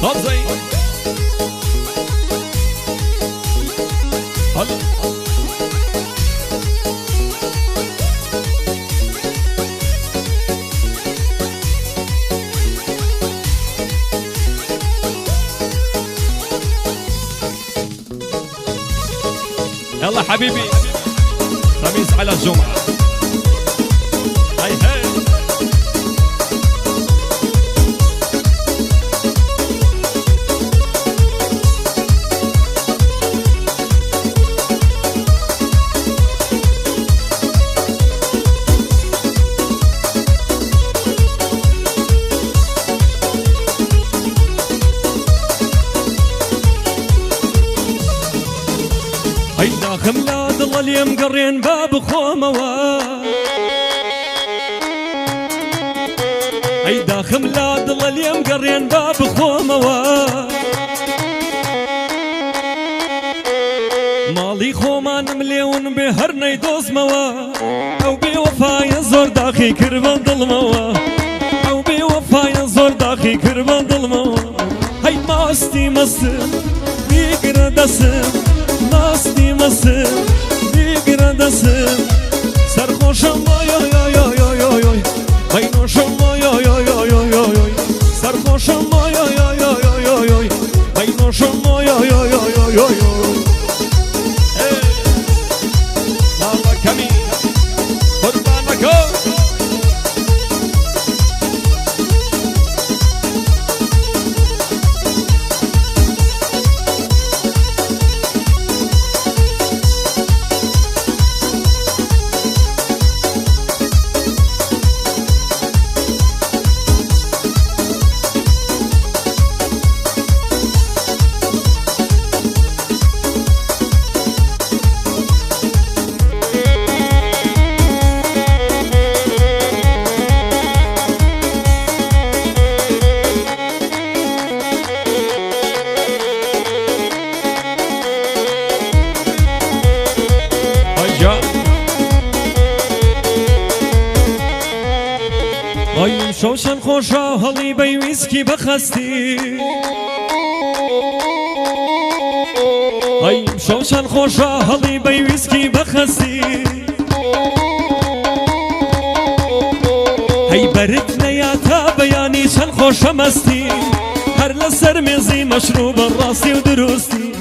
خبزي هلا يلا حبيبي خميس على الجمعة هاي هاي هيدا خملاد الله اللي مقرين باب خوموا هيدا خملاد الله اللي مقرين باب خوموا مالي خومان مليون بهرنا يدوز موا او بوفايا زور داخي كربان ظلموا او بوفايا زور داخي كربان ظلموا هي ماستي مسم بيقرا دسم ماستی مسم بیگردسم سرخوشم وای وای وای وای وای بینوشم وای وای وای وای وای سرخوشم وای وای وای وای وای بینوشم وای وای وای وای مالا کمی قربانکو آیم شوشن خوشا هلی بی ویسکی بخستی آیم شوشن خوشا هلی بی ویسکی بخستی هی برد نیاتا بیانی چن خوشم استی هر لسر میزی مشروب الراسی و درستی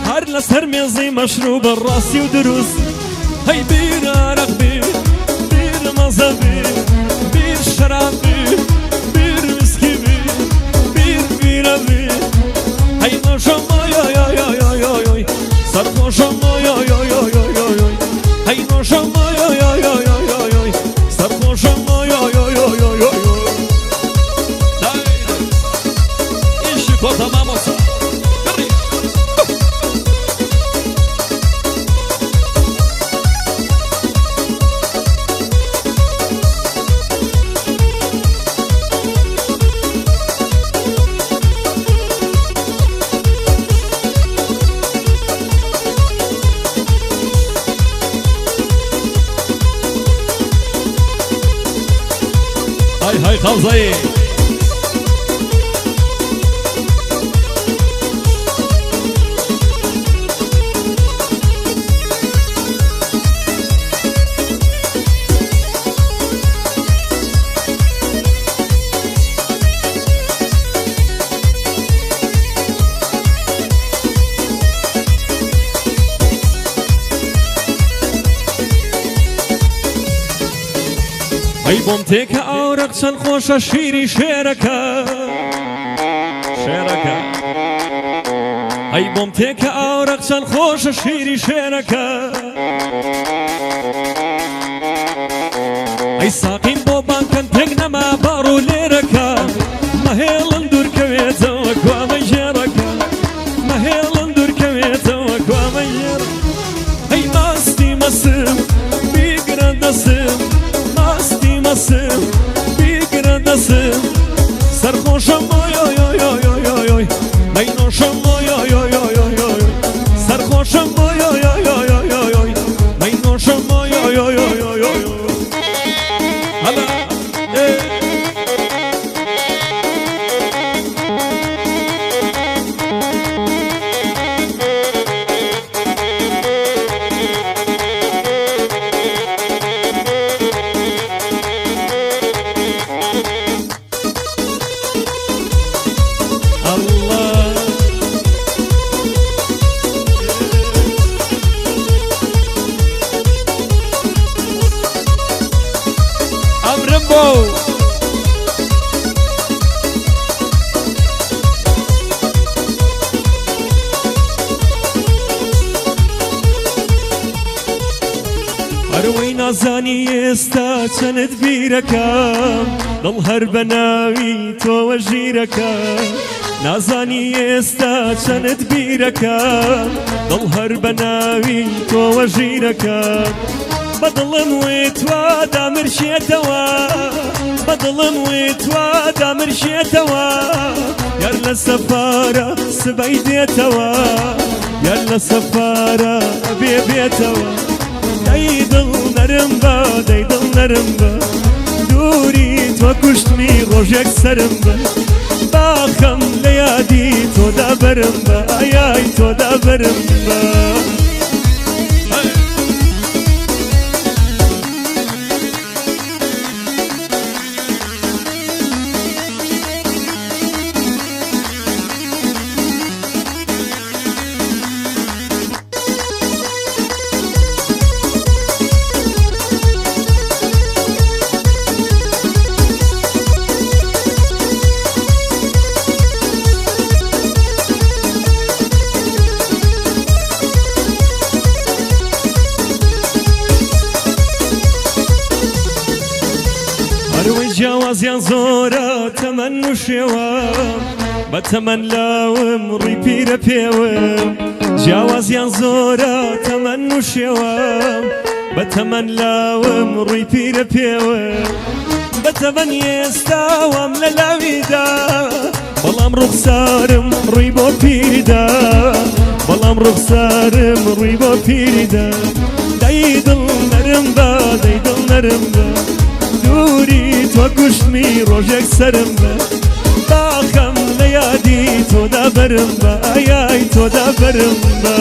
هر لسر میزی مشروب الراسی و درستی هی بیر عرق بیر مزه بیر شراب بیر ویسکی بیر بیر هی نوشم آی آی آی آی آی آی سرخوشم آی آی آی آی آی آی هی نوشم آی آی آی آی آی آی سرخوشم آی آی آی آی آی آی ایشی کتا ماموسا هاي خبزي ای بومتی که آرق چند خوش شیری شیرکه ای بومتی که آرق چند خوش شیری شیرکه ای ساقیم بو بانکن تگ نما بارو لیرکه مهیلن دور کویت و کوام جیرکه مهیلن دور کویت و کوام جیرکه ای ماستی مسم بیگردسم ماستی مسم بیگردسم سرخوشم آی آی آی آی آی آی بینوشم آی آی آی آی آی سرخوشم آی آی آی آی آی آی بینوشم آی آی آی آی آی آی هلا چەند بیرەکەم دڵ هەر بەناوی تۆوە ژیرەکەم نازانی ئێستا چەند بیرەکەم دڵ هەر بەناوی تۆوە ژیرەکەم بەدڵم وێ توا دامرشێتەوە بەدڵم وێ توا دامرشێتەوە یار لە سەفارە سبەی دێتەوە یار لە سەفارە بێ بێتەوە دەی دڵ نەرم بە دەی دڵ نەرم بە دووری تۆ کوشتمی ڕۆژێک سەرم بە باخەم لە یادی تۆدا بەرم بە ئایای تۆدا بەرم بە هەروەی جیاوازیان زۆرە تەمەن و شێوەم بە تەمەن لاوم ڕووی پیرە پێوم جیاوازیان زۆرە تەمەن و شێوەم بە تەمەن لاوم ڕووی پیرە پێوم بە تەمەن ئێستاوام لە لاویدا بەڵام ڕوخسارم ڕووی بۆ پیریدا بەڵام ڕوخسارم ڕووی بۆ پیریدا دەی دڵ نەرم بە دەی دڵ نەرم بە دووری تۆ کوشتمی ڕۆژێک سەرم بە باخەم لە یادی تۆدا بەرم بە ئایای تۆدا بەرم بە